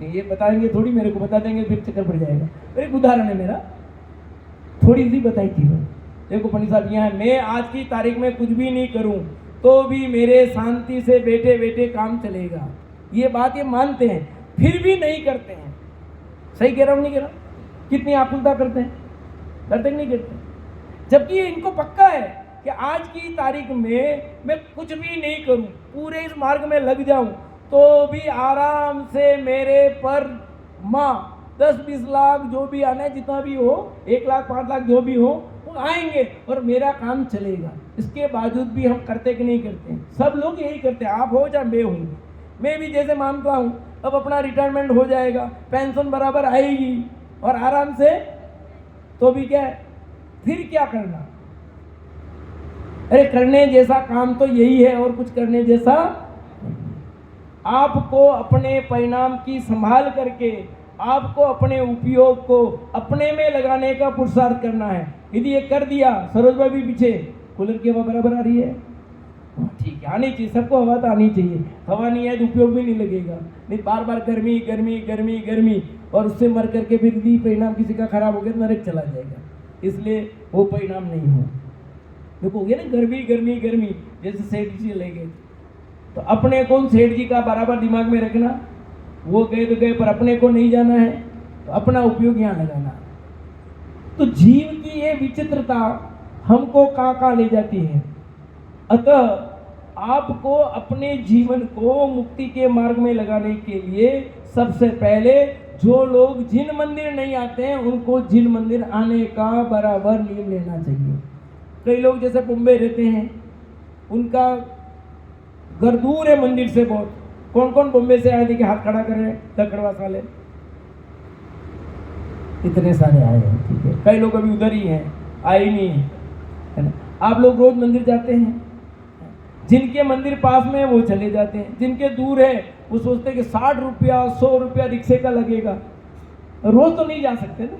ये बताएंगे थोड़ी, मेरे को बता देंगे फिर चक्कर पड़ जाएगा। एक उदाहरण है मेरा, थोड़ी सी बताई थी मैं, देखो पंडित साहब यहाँ है, मैं आज की तारीख में कुछ भी नहीं करूँ तो भी मेरे शांति से बैठे बैठे काम चलेगा। ये बात ये मानते हैं, फिर भी नहीं करते हैं। सही कह रहा हूँ नहीं कह रहा? कितनी आकुलता करते हैं, करते नहीं करते? जबकि इनको पक्का है कि आज की तारीख में मैं कुछ भी नहीं करूं, पूरे इस मार्ग में लग जाऊं तो भी आराम से मेरे पर माँ 10-20 लाख जो भी आना है, जितना भी हो, 1 लाख 5 लाख जो भी हो, वो आएंगे और मेरा काम चलेगा। इसके बावजूद भी हम करते कि नहीं करते? सब लोग यही करते हैं, आप हो चाहे मैं हूँ। मैं भी जैसे मानता हूँ अब अपना रिटायरमेंट हो जाएगा, पेंशन बराबर आएगी और आराम से, तो भी क्या है, फिर क्या करना? अरे करने जैसा काम तो यही है और कुछ करने जैसा। आपको अपने परिणाम की संभाल करके आपको अपने उपयोग को अपने में लगाने का पुरुषार्थ करना है। यदि ये कर दिया, सरोज भाई भी पीछे, कूलर की हवा बराबर आ रही है, ठीक है, आनी चाहिए सबको, हवा तो आनी चाहिए। हवा नहीं है तो उपयोग भी नहीं लगेगा, नहीं बार बार गर्मी गर्मी गर्मी गर्मी, और उससे मर करके फिर भी परिणाम किसी का खराब हो गया तो नरक चला जाएगा। इसलिए वो परिणाम नहीं हो। देखो हो गया ना, गर्मी गर्मी गर्मी, जैसे सेठ जी ले गए तो अपने को सेठ जी का बराबर दिमाग में रखना, वो गए तो गए पर अपने को नहीं जाना है, तो अपना उपयोग यहाँ लगाना। तो जीव की ये विचित्रता हमको कहाँ ले जाती है। अतः आपको अपने जीवन को मुक्ति के मार्ग में लगाने के लिए सबसे पहले जो लोग जिन मंदिर नहीं आते हैं उनको जिन मंदिर आने का बराबर नियम लेना चाहिए। कई लोग जैसे बॉम्बे रहते हैं, उनका घर दूर है मंदिर से बहुत। कौन कौन बॉम्बे से आए थे कि हाथ खड़ा कर रहे हैं? दक्कड़वास वाले इतने सारे आए हैं, ठीक है। कई लोग अभी उधर ही हैं, आए ही नहीं है ना। आप लोग रोज मंदिर जाते हैं, जिनके मंदिर पास में है वो चले जाते हैं, जिनके दूर है वो सोचते हैं कि 60 रुपया 100 रुपया रिक्शे का लगेगा, रोज तो नहीं जा सकते ना।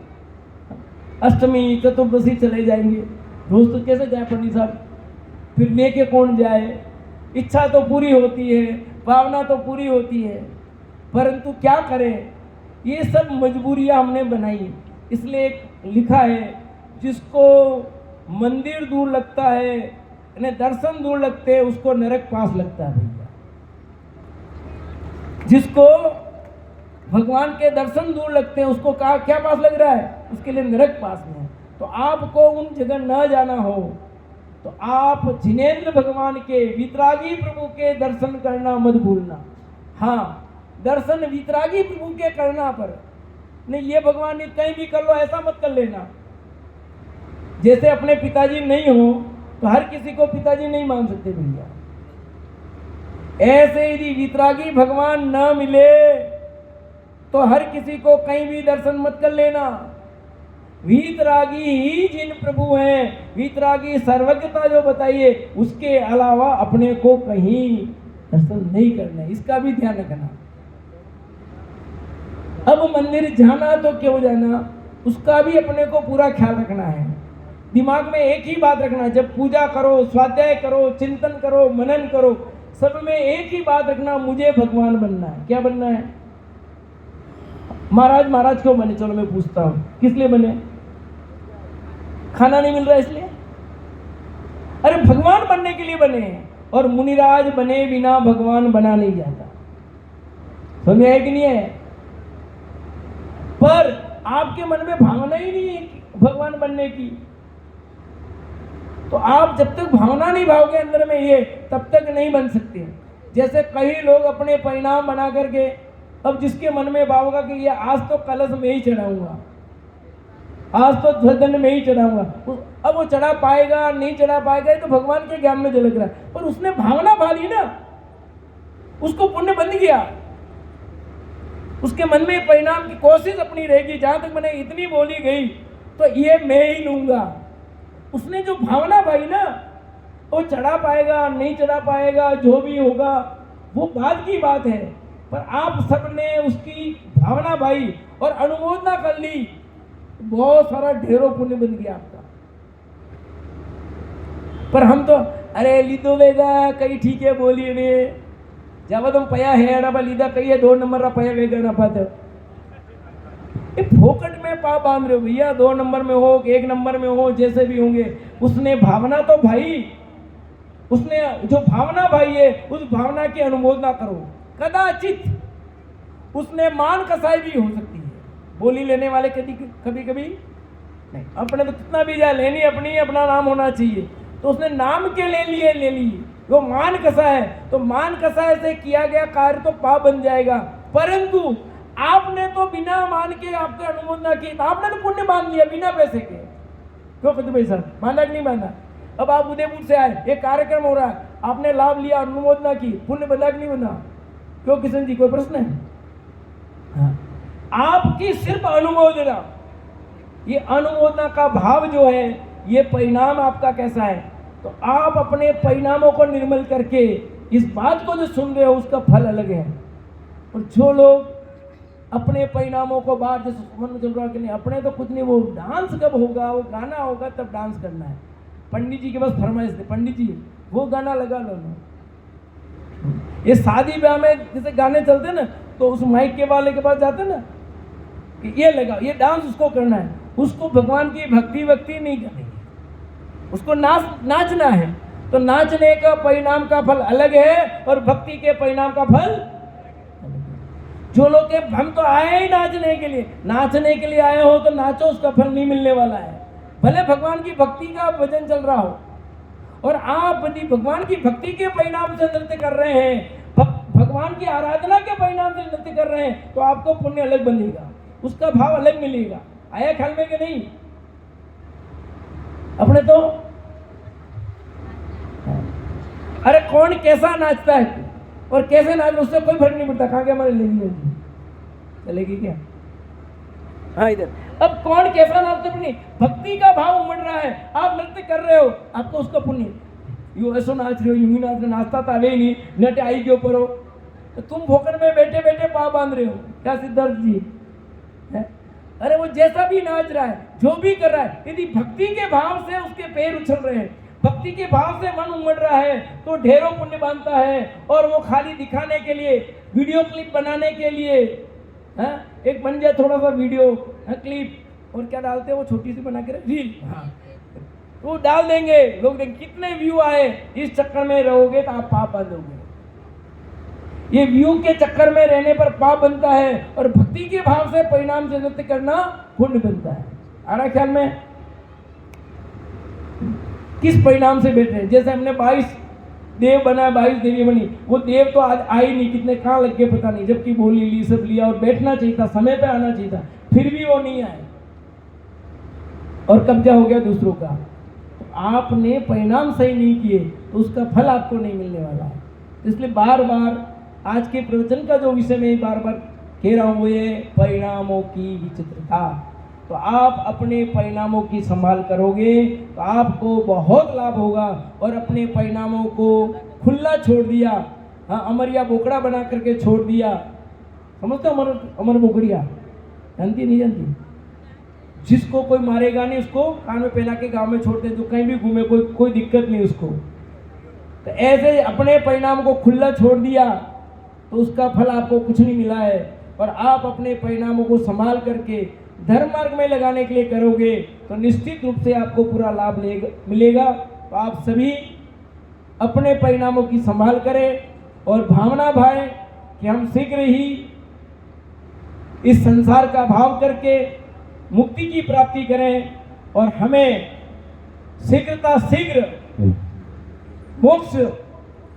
अष्टमी चतुर्दशी चले जाएंगे, रोज तो कैसे जाए पंडित साहब? फिर लेके कौन जाए? इच्छा तो पूरी होती है, भावना तो पूरी होती है, परंतु क्या करें, ये सब मजबूरियां हमने बनाई। इसलिए लिखा है, जिसको मंदिर दूर लगता है, दर्शन दूर लगते हैं, उसको नरक पास लगता है भैया। जिसको भगवान के दर्शन दूर लगते हैं उसको क्या पास लग रहा है? उसके लिए नरक पास में है। तो आपको उन जगह न जाना हो तो आप जिनेंद्र भगवान के, वितरागी प्रभु के दर्शन करना मत भूलना। हाँ, दर्शन वितरागी प्रभु के करना पर नहीं, ये भगवान ने कहीं भी कर लो ऐसा मत कर लेना। जैसे अपने पिताजी नहीं हो तो हर किसी को पिताजी नहीं मान सकते भैया, ऐसे यदि वितरागी भगवान न मिले तो हर किसी को कहीं भी दर्शन मत कर लेना। वीतरागी ही जिन प्रभु हैं, वीतरागी सर्वज्ञता जो बताइए, उसके अलावा अपने को कहीं दर्शन नहीं करना, इसका भी ध्यान रखना। अब मंदिर जाना तो क्यों जाना, उसका भी अपने को पूरा ख्याल रखना है। दिमाग में एक ही बात रखना, जब पूजा करो, स्वाध्याय करो, चिंतन करो, मनन करो, सब में एक ही बात रखना, मुझे भगवान बनना है। क्या बनना है? महाराज महाराज क्यों बने? चलो मैं पूछता हूँ, किस लिए बने? खाना नहीं मिल रहा इसलिए। अरे भगवान बनने के लिए बने हैं, और मुनिराज बने बिना भगवान बना नहीं जाता। समझ में है कि नहीं है? पर आपके मन में भावना ही नहीं है भगवान बनने की, तो आप जब तक भावना नहीं भावोगे अंदर में ये, तब तक नहीं बन सकते। जैसे कई लोग अपने परिणाम बना करके, अब जिसके मन में भाव होगा कि ये आज तो कलश में ही चढ़ाऊंगा, आज तो ध्वजदंड में ही चढ़ाऊंगा, अब वो चढ़ा पाएगा नहीं चढ़ा पाएगा ये तो भगवान के ज्ञान में झलक रहा है, पर उसने भावना भा ली ना, उसको पुण्य बन गया। उसके मन में परिणाम की कोशिश अपनी रहेगी, जहां तक मैंने इतनी बोली गई तो ये मैं ही लूंगा। उसने जो भावना भाई ना, वो चढ़ा पाएगा नहीं चढ़ा पाएगा, जो भी होगा वो बाद की बात है, पर आप सबने उसकी भावना भाई और अनुमोदना कर ली, बहुत सारा ढेरों पुण्य बन गया आपका। पर हम तो अरे लीधो वेगा कई ठीक है बोली ने जब तुम पया है ना लीधा कही है 2 नंबर पया वेगा ना पाते फोकट में पा बांध रहे हो भैया, 2 नंबर में हो 1 नंबर में हो जैसे भी होंगे। उसने भावना तो भाई, उसने जो भावना भाई है उस भावना की अनुमोदना करो। कदाचित उसने मान कसाई भी हो सकती है, बोली लेने वाले कभी कभी नहीं, अपने तो कितना भी जाए लेनी अपनी, अपना नाम होना चाहिए, तो उसने नाम के ले ली, वो मान कसा है तो मान कसाय से किया गया कार्य तो पाप बन जाएगा। परंतु आपने तो बिना मान के आपको अनुमोदना की, तो आपने तो पुण्य मान लिया बिना पैसे के। क्यों कहते भाई साहब, माना कि नहीं माना? अब आप उदयपुर से आए, एक कार्यक्रम हो रहा है, आपने लाभ लिया, अनुमोदना की, पुण्य बना कि नहीं बना? क्यों किशन जी, कोई प्रश्न है? हाँ। आपकी सिर्फ अनुमोदना, ये अनुमोदना का भाव जो है, ये परिणाम आपका कैसा है, तो आप अपने परिणामों को निर्मल करके इस बात को जो सुन रहे हो उसका फल अलग है। और जो लोग अपने परिणामों को बाहर जैसे सुमन में चल रहा कि नहीं अपने तो कुछ नहीं, वो डांस कब होगा, वो गाना होगा तब डांस करना है। पंडित जी के पास फरमाइश थे, पंडित जी वो गाना लगा लो ना। ये शादी ब्याह में जैसे गाने चलते ना, तो उस माइक के वाले के पास जाते ना कि ये लगा, ये डांस उसको करना है। उसको भगवान की भक्ति नहीं करनी, उसको नाचना है। तो नाचने का परिणाम का फल अलग है और भक्ति के परिणाम का फल। जो लोग के हम तो आए ही नाचने के लिए आए हो तो नाचो, उसका फल नहीं मिलने वाला है। भले भगवान की भक्ति का भजन चल रहा हो और आप यदि भगवान की भक्ति के परिणाम से नृत्य कर रहे हैं, भगवान की आराधना के परिणाम से नृत्य कर रहे हैं, तो आपको पुण्य अलग बनेगा, उसका भाव अलग मिलेगा। आया ख्याल में कि नहीं? अपने तो अरे कौन कैसा नाचता है और कैसे नाच, उससे कोई फर्क नहीं पड़ता। कहाँ क्या हमारे लेगी चलेगी क्या? हाँ इधर। अब कौन कैसा नाचता नहीं, भक्ति का भाव उमड़ रहा है, आप नृत्य कर रहे हो, आपको उसका पुण्य। यू ऐसा नाच रहे हो, यूं ही नाच रहे, नाचता था वे नहीं, नट आई के ऊपर हो, तो तुम भोकर में बैठे बैठे पाँव बांध रहे हो क्या सिद्धार्थ जी है? अरे वो जैसा भी नाच रहा है, जो भी कर रहा है, यदि भक्ति के भाव से उसके पैर उछल रहे हैं, भक्ति के भाव से मन उमड़ रहा है, तो ढेरों पुण्य बांधता है। और वो खाली दिखाने के लिए, वीडियो क्लिप बनाने के लिए, हाँ एक बन जाए थोड़ा सा वीडियो क्लिप और क्या डालते हैं वो छोटी सी बना के रील, हाँ वो डाल देंगे, लोग देखेंगे कितने व्यू आए, इस चक्कर में रहोगे तो आप पाप बांधोगे। ये व्यू के चक्कर में रहने पर पाप बनता है और भक्ति के भाव से परिणाम से नृत्य करना पुण्य बनता है। आ रहा ख्याल में? किस परिणाम से बैठे हैं? जैसे हमने 22 देव बनाया, 22 देवी बनी, वो देव तो आज आई नहीं, कितने कहाँ लग गए पता नहीं, जबकि बोली ली सब लिया और बैठना चाहिए था, समय पे आना चाहिए था, फिर भी वो नहीं आए और कब्जा हो गया दूसरों का। तो आपने परिणाम सही नहीं किए तो उसका फल आपको नहीं मिलने वाला है। इसलिए बार बार आज के प्रवचन का जो विषय में बार बार कह रहा हूँ वो ये परिणामों की विचित्रता। तो आप अपने परिणामों की संभाल करोगे तो आपको बहुत लाभ होगा। और अपने परिणामों को खुला छोड़ दिया, हाँ अमरिया बोकड़ा बना करके छोड़ दिया, समझते हो? अमर बोकड़िया जानती नहीं जानती? जिसको कोई मारेगा नहीं उसको कान में पहना के गांव में छोड़ते हैं, जो कहीं भी घूमे कोई दिक्कत नहीं उसको। तो ऐसे अपने परिणाम को खुला छोड़ दिया तो उसका फल आपको कुछ नहीं मिला है। और आप अपने परिणामों को संभाल करके धर्म मार्ग में लगाने के लिए करोगे तो निश्चित रूप से आपको पूरा लाभ मिलेगा। तो आप सभी अपने परिणामों की संभाल करें और भावना भाएं कि हम शीघ्र ही इस संसार का भाव करके मुक्ति की प्राप्ति करें और हमें शीघ्र मोक्ष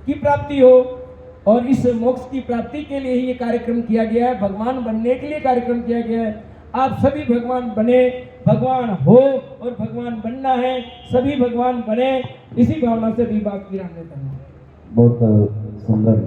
की प्राप्ति हो। और इस मोक्ष की प्राप्ति के लिए ही ये कार्यक्रम किया गया है, भगवान बनने के लिए कार्यक्रम किया गया है। आप सभी भगवान बने, भगवान हो और भगवान बनना है, सभी भगवान बने, इसी भावना से भी बात की रहने। बहुत सुंदर